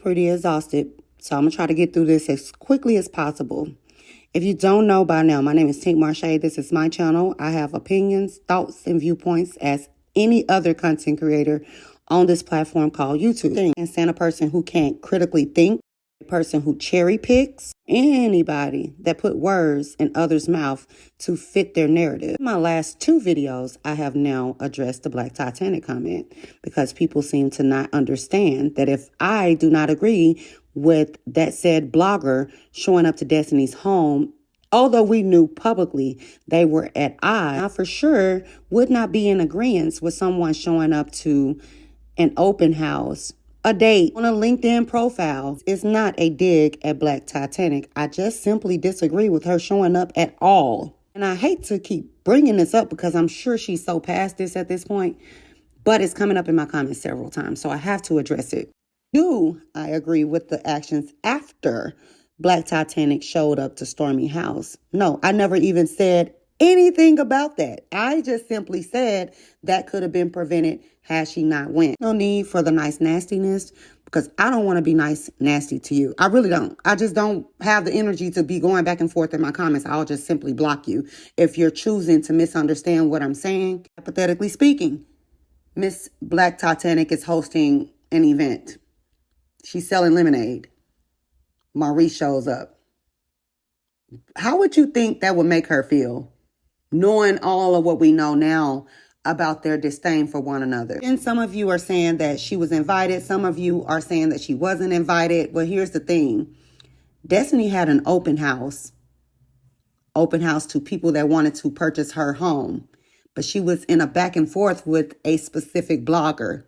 pretty exhausted, so I'm going to try to get through this as quickly as possible. If you don't know by now, my name is Tink Marshae. This is my channel. I have opinions, thoughts, and viewpoints as any other content creator on this platform called YouTube. And stand a person who can't critically think, a person who cherry picks, anybody that put words in others' mouth to fit their narrative. In my last 2 videos, I have now addressed the Black Titanic comment because people seem to not understand that if I do not agree with that said blogger showing up to Destiny's home, although we knew publicly they were at odds, I for sure would not be in agreement with someone showing up to an open house, a date on a LinkedIn profile. It's not a dig at Black Titanic. I just simply disagree with her showing up at all. And I hate to keep bringing this up because I'm sure she's so past this at this point, but it's coming up in my comments several times, so I have to address it. Do I agree with the actions after Black Titanic showed up to Stormie house? No, I never even said anything about that. I just simply said that could have been prevented had she not went. No need for the nice nastiness because I don't want to be nice nasty to you. I really don't. I just don't have the energy to be going back and forth in my comments. I'll just simply block you if you're choosing to misunderstand what I'm saying. Hypothetically speaking, Miss Black Titanic is hosting an event. She's selling lemonade. Maurice shows up. How would you think that would make her feel, knowing all of what we know now about their disdain for one another? And some of you are saying that she was invited. Some of you are saying that she wasn't invited. Well, here's the thing. Destiny had an open house to people that wanted to purchase her home. But she was in a back and forth with a specific blogger.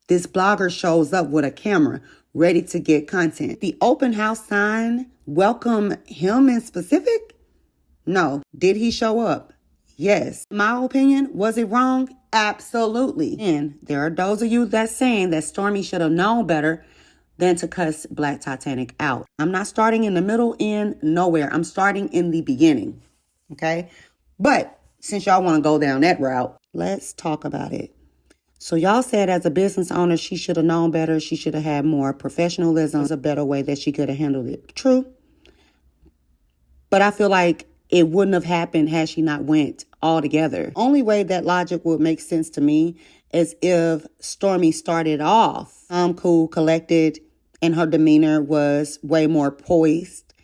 This blogger shows up with a camera, ready to get content. The open house sign welcome him in specific? No. Did he show up? Yes. In my opinion, was it wrong? Absolutely. And there are those of you that's saying that Stormie should have known better than to cuss Black Titanic out. I'm not starting in the middle, end, nowhere. I'm starting in the beginning. Okay? But since y'all want to go down that route, let's talk about it. So y'all said as a business owner, she should have known better. She should have had more professionalism. There's a better way that she could have handled it. True. But I feel like it wouldn't have happened had she not went altogether. Only way that logic would make sense to me is if Stormie started off cool, collected, and her demeanor was way more poised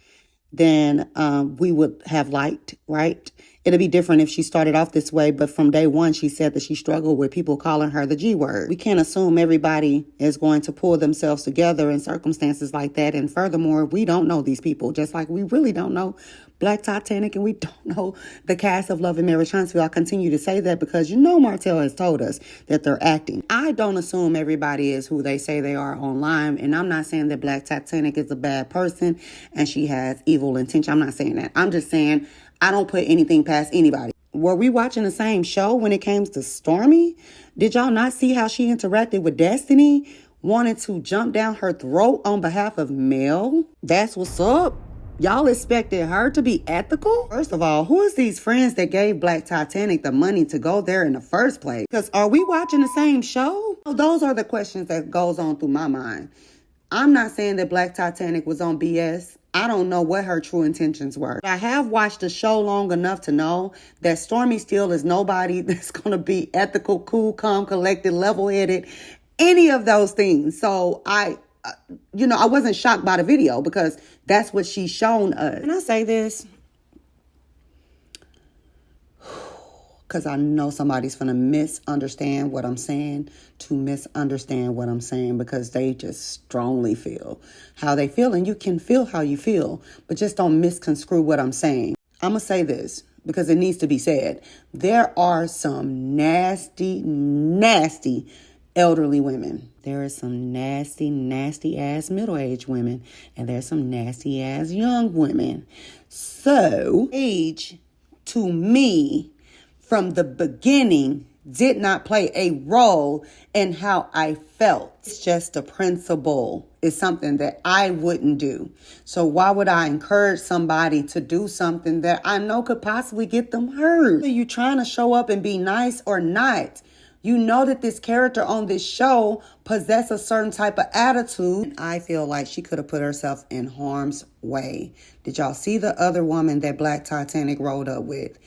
than we would have liked, right? It'd be different if she started off this way, but from day one, she said that she struggled with people calling her the G word. We can't assume everybody is going to pull themselves together in circumstances like that. And furthermore, we don't know these people, just like we really don't know Black Titanic and we don't know the cast of Love and Marriage Huntsville. I continue to say that because Martell has told us that they're acting. I don't assume everybody is who they say they are online, and I'm not saying that Black Titanic is a bad person and she has evil intention. I'm not saying that. I'm just saying I don't put anything past anybody. Were we watching the same show when it came to Stormie? Did y'all not see how she interacted with Destiny? Wanted to jump down her throat on behalf of Mel? That's what's up. Y'all expected her to be ethical? First of all, who is these friends that gave Black Titanic the money to go there in the first place? Because are we watching the same show? Those are the questions that goes on through my mind. I'm not saying that Black Titanic was on BS. I don't know what her true intentions were. I have watched the show long enough to know that Stormie Steele is nobody that's going to be ethical, cool, calm, collected, level-headed, any of those things. So I wasn't shocked by the video because that's what she's shown us. Can I say this? Because I know somebody's going to misunderstand what I'm saying, because they just strongly feel how they feel. And you can feel how you feel, but just don't misconstrue what I'm saying. I'm going to say this because it needs to be said. There are some nasty, nasty elderly women. There are some nasty, nasty ass middle-aged women. And there's some nasty ass young women. So age to me from the beginning did not play a role in how I felt. It's just a principle. It's something that I wouldn't do. So why would I encourage somebody to do something that I know could possibly get them hurt? Are you trying to show up and be nice or not? You know that this character on this show possesses a certain type of attitude. I feel like she could have put herself in harm's way. Did y'all see the other woman that Black Titanic rolled up with?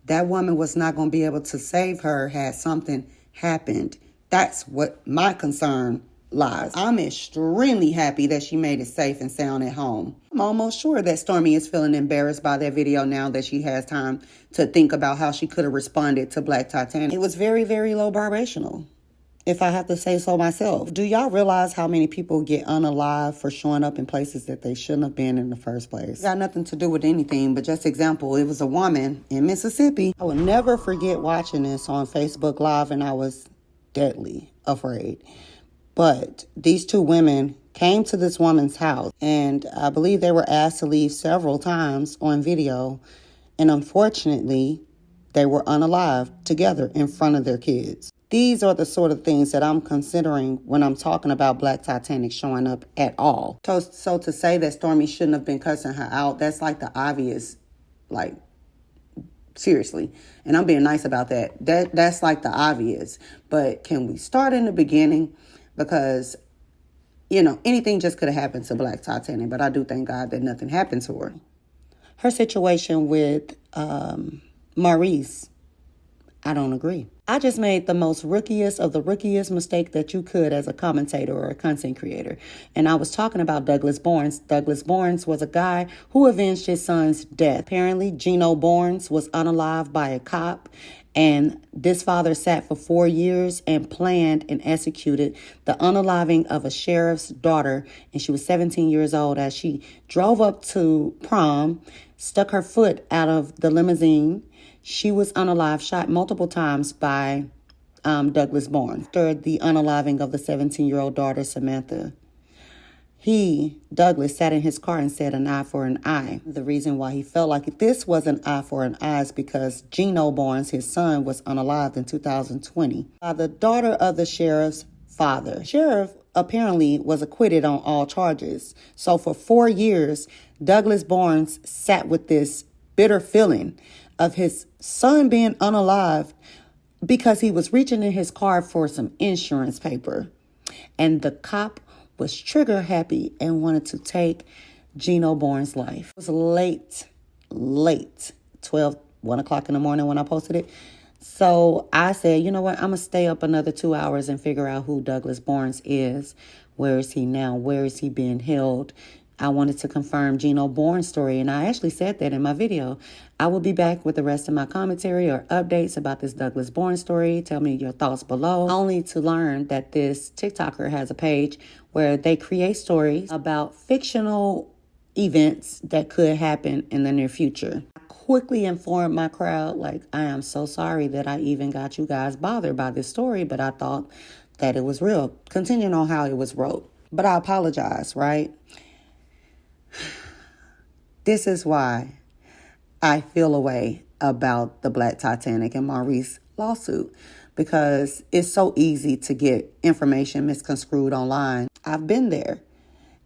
That woman was not going to be able to save her had something happened. That's what my concern lies. I'm extremely happy that she made it safe and sound at home. I'm almost sure that Stormie is feeling embarrassed by that video now that she has time to think about how she could have responded to Black Titanic. It was very, very low vibrational, if I have to say so myself. Do y'all realize how many people get unalive for showing up in places that they shouldn't have been in the first place? It got nothing to do with anything, but just example, it was a woman in Mississippi. I will never forget watching this on Facebook Live, and I was deadly afraid. But these two women came to this woman's house, and I believe they were asked to leave several times on video. And unfortunately, they were unalive together in front of their kids. These are the sort of things that I'm considering when I'm talking about Black Titanic showing up at all. So to say that Stormie shouldn't have been cussing her out, that's like the obvious, like, seriously. And I'm being nice about that. That's like the obvious. But can we start in the beginning? Because, you know, anything just could have happened to Black Titanic. But I do thank God that nothing happened to her. Her situation with Maurice, I don't agree. I just made the most rookiest of the rookiest mistake that you could as a commentator or a content creator. And I was talking about Douglas Barnes. Douglas Barnes was a guy who avenged his son's death. Apparently, Gino Barnes was unalived by a cop. And this father sat for 4 years and planned and executed the unaliving of a sheriff's daughter. And she was 17 years old as she drove up to prom, stuck her foot out of the limousine. She was unalived, shot multiple times by Douglas Barnes. After the unaliving of the 17-year-old daughter, Samantha, Douglas, sat in his car and said an eye for an eye. The reason why he felt like this was an eye for an eye is because Gino Barnes, his son, was unalived in 2020 by the daughter of the sheriff's father. Sheriff apparently was acquitted on all charges. So for 4 years, Douglas Barnes sat with this bitter feeling of his son being unalived because he was reaching in his car for some insurance paper. And the cop was trigger happy and wanted to take Gino Barnes' life. It was late, 1 o'clock in the morning when I posted it. So I said, you know what, I'm going to stay up another 2 hours and figure out who Douglas Barnes is. Where is he now? Where is he being held? I wanted to confirm Gino Barnes' story, and I actually said that in my video. I will be back with the rest of my commentary or updates about this Douglas Barnes story. Tell me your thoughts below. Only to learn that this TikToker has a page where they create stories about fictional events that could happen in the near future. I quickly informed my crowd, like, I am so sorry that I even got you guys bothered by this story, but I thought that it was real, continuing on how it was wrote. But I apologize, right? This is why I feel a way about the Black Titanic and Maurice lawsuit, because it's so easy to get information misconstrued online. I've been there.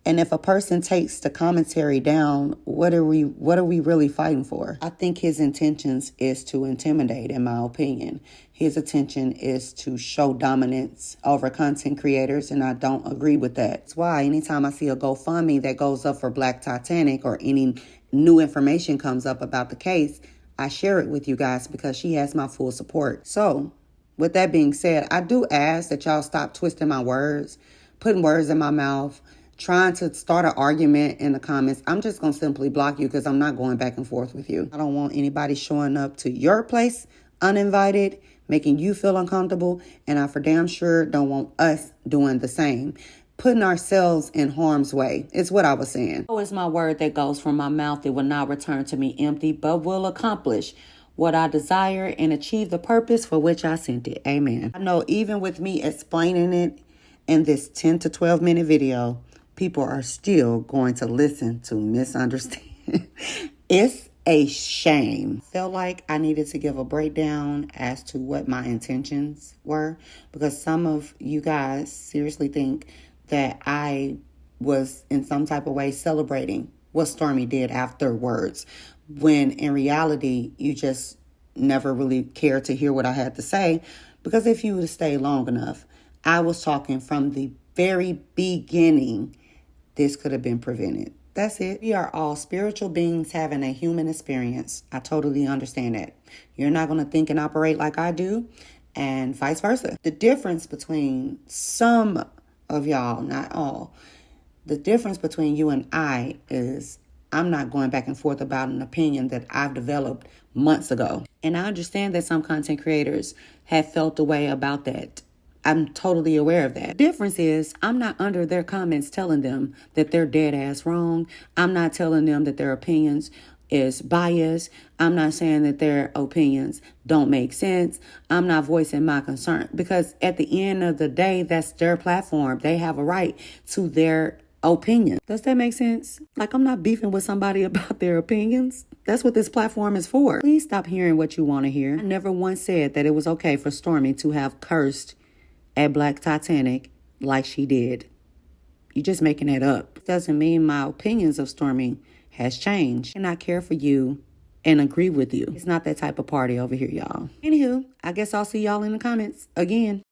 And if a person takes the commentary down, what are we really fighting for? I think his intentions is to intimidate, in my opinion. His intention is to show dominance over content creators, and I don't agree with that. That's why anytime I see a GoFundMe that goes up for Black Titanic or any new information comes up about the case, I share it with you guys because she has my full support. So, with that being said, I do ask that y'all stop twisting my words, putting words in my mouth, trying to start an argument in the comments. I'm just going to simply block you because I'm not going back and forth with you. I don't want anybody showing up to your place uninvited, making you feel uncomfortable, and I for damn sure don't want us doing the same. Putting ourselves in harm's way. It's what I was saying. Oh, it's my word that goes from my mouth. It will not return to me empty, but will accomplish what I desire and achieve the purpose for which I sent it. Amen. I know even with me explaining it in this 10 to 12 minute video, people are still going to listen to misunderstand. It's a shame. I felt like I needed to give a breakdown as to what my intentions were, because some of you guys seriously think that I was in some type of way celebrating what Stormie did afterwards, when in reality, you just never really cared to hear what I had to say Because if you would have stayed long enough, I was talking from the very beginning, this could have been prevented. That's it. We are all spiritual beings having a human experience. I totally understand that. You're not going to think and operate like I do, and vice versa. The difference between some of y'all, not all, the difference between you and I is I'm not going back and forth about an opinion that I've developed months ago. And I understand that some content creators have felt the way about that. I'm totally aware of that. The difference is I'm not under their comments telling them that they're dead ass wrong. I'm not telling them that their opinions is biased. I'm not saying that their opinions don't make sense. I'm not voicing my concern because at the end of the day, that's their platform. They have a right to their opinion. Does that make sense? Like, I'm not beefing with somebody about their opinions. That's what this platform is for. Please stop hearing what you want to hear. I never once said that it was okay for Stormie to have cursed at Black Titanic like she did. You're just making that up. It doesn't mean my opinions of Stormie has changed. And I care for you and agree with you. It's not that type of party over here, y'all. Anywho, I guess I'll see y'all in the comments again.